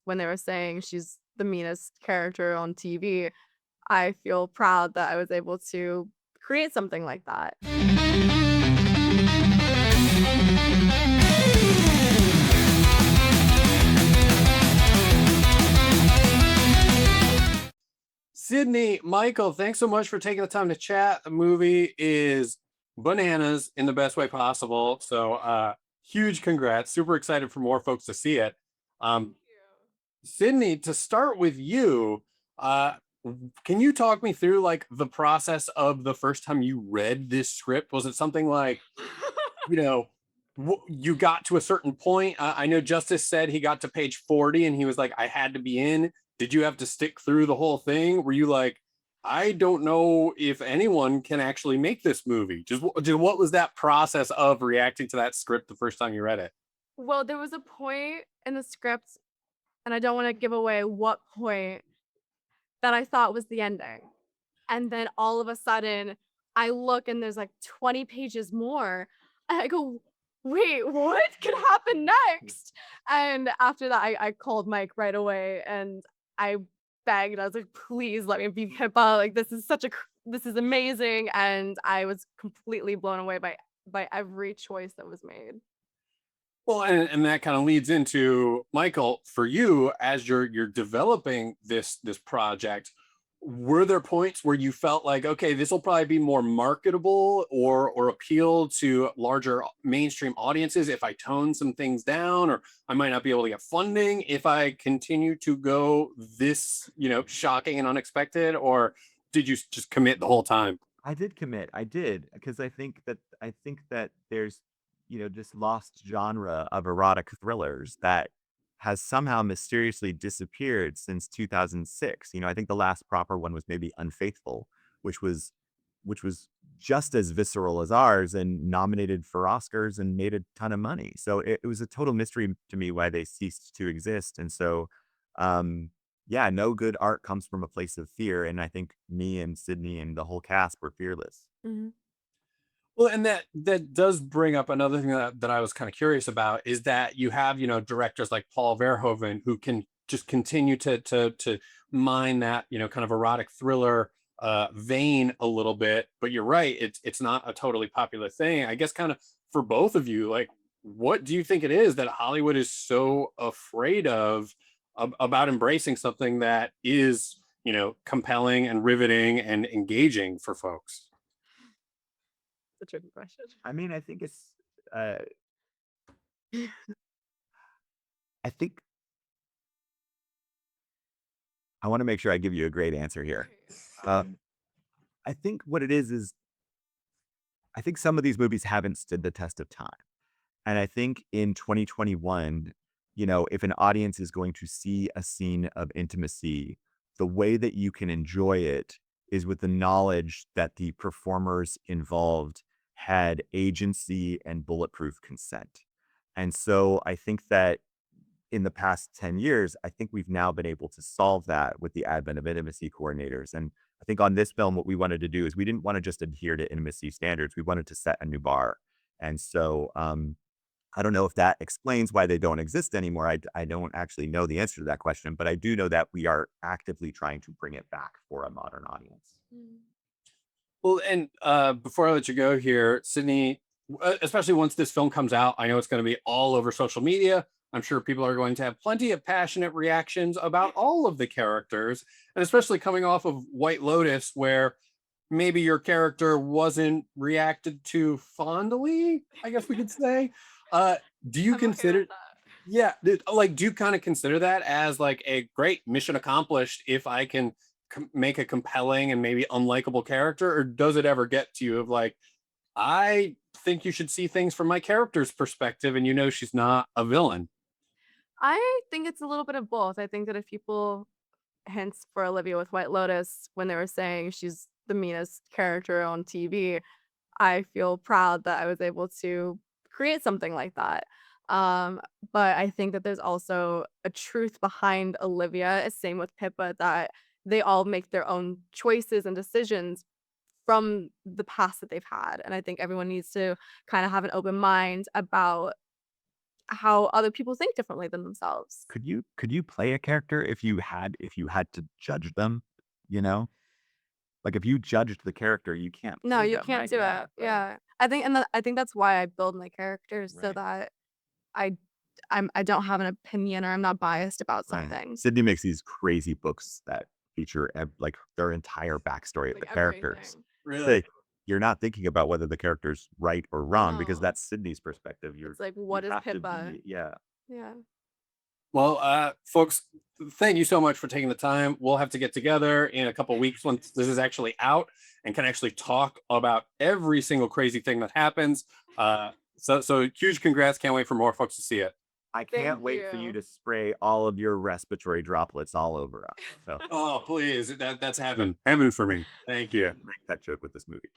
when they were saying she's the meanest character on TV, I feel proud that I was able to create something like that. Sydney, Michael, thanks so much for taking the time to chat. The movie is bananas in the best way possible. So, huge congrats. Super excited for more folks to see it. Um, Sydney, to start with you, uh, can you talk me through like the process of the first time you read this script? Was it something like, you know, you got to a certain point? I know Justice said he got to page 40 and he was like, I had to be in. Did you have to stick through the whole thing? Were you like, I don't know if anyone can actually make this movie? Just what was that process of reacting to that script the first time you read it? Well, there was a point in the script, and I don't want to give away what point, that I thought was the ending. And then all of a sudden, I look and there's like 20 pages more. And I go, wait, what could happen next? And after that, I called Mike right away and I begged. I was like, please let me be Pippa. Like, this is amazing. And I was completely blown away by every choice that was made. Well, and that kind of leads into Michael, for you as you're developing this project, were there points where you felt like, okay, this will probably be more marketable or appeal to larger mainstream audiences if I tone some things down, or I might not be able to get funding if I continue to go this, shocking and unexpected, or did you just commit the whole time? I did commit. I did because I think that there's, this lost genre of erotic thrillers that has somehow mysteriously disappeared since 2006. I think the last proper one was maybe Unfaithful, which was which was just as visceral as ours and nominated for Oscars and made a ton of money. So it was a total mystery to me why they ceased to exist. And so um yeah, no good art comes from a place of fear. And I think me and Sydney and the whole cast were fearless. Mhm. Well, and that does bring up another thing that I was kind of curious about is that you have, directors like Paul Verhoeven who can just continue to mine that, kind of erotic thriller vein a little bit. But you're right, it's not a totally popular thing. I guess kind of for both of you, like what do you think it is that Hollywood is so afraid of about embracing something that is, compelling and riveting and engaging for folks? It's a tricky question. I mean, uh I think I want to make sure I give you a great answer here. Um I think what it is I think some of these movies haven't stood the test of time. And I think in 2021, if an audience is going to see a scene of intimacy, the way that you can enjoy it is with the knowledge that the performers involved had agency and bulletproof consent. And so I think that in the past 10 years, I think we've now been able to solve that with the advent of intimacy coordinators. And I think on this film, what we wanted to do is we didn't want to just adhere to intimacy standards. We wanted to set a new bar. And so I don't know if that explains why they don't exist anymore. I don't actually know the answer to that question, but I do know that we are actively trying to bring it back for a modern audience. Mm. Well, and before I let you go here, Sydney, especially once this film comes out, I know it's going to be all over social media. I'm sure people are going to have plenty of passionate reactions about all of the characters, and especially coming off of White Lotus, where maybe your character wasn't reacted to fondly, I guess we could say. Uh, do you I'm okay with consider, that. yeah, like, do you kind of consider that as like a great mission accomplished if I can make a compelling and maybe unlikable character, or does it ever get to you of like, I think you should see things from my character's perspective, and she's not a villain? I think it's a little bit of both. I think that if people, hence for Olivia with White Lotus, when they were saying she's the meanest character on TV, I feel proud that I was able to create something like that. Um, but I think that there's also a truth behind Olivia, same with Pippa, that they all make their own choices and decisions from the past that they've had. And I think everyone needs to kind of have an open mind about how other people think differently than themselves. Could you play a character if you had to judge them, you know? Like if you judged the character, you can't No, play you them, can't right? do Yeah, it. Yeah. I think that's why I build my characters so right. that I I don't have an opinion or I'm not biased about Right. something. Sydney makes these crazy books that feature like their entire backstory of the Like characters. everything. Really? Like you're not thinking about whether the character's right or wrong because No. that's Sydney's perspective. It's like, You what is have to Pippa? be, yeah. Yeah. Well, folks, thank you so much for taking the time. We'll have to get together in a couple weeks once this is actually out and can actually talk about every single crazy thing that happens. So huge congrats. Can't wait for more folks to see it. I can't Thank wait for you you. to spray all of your respiratory droplets all over us. So Oh, please. That's heaven. Heaven for me. Thank you. make that joke with this movie.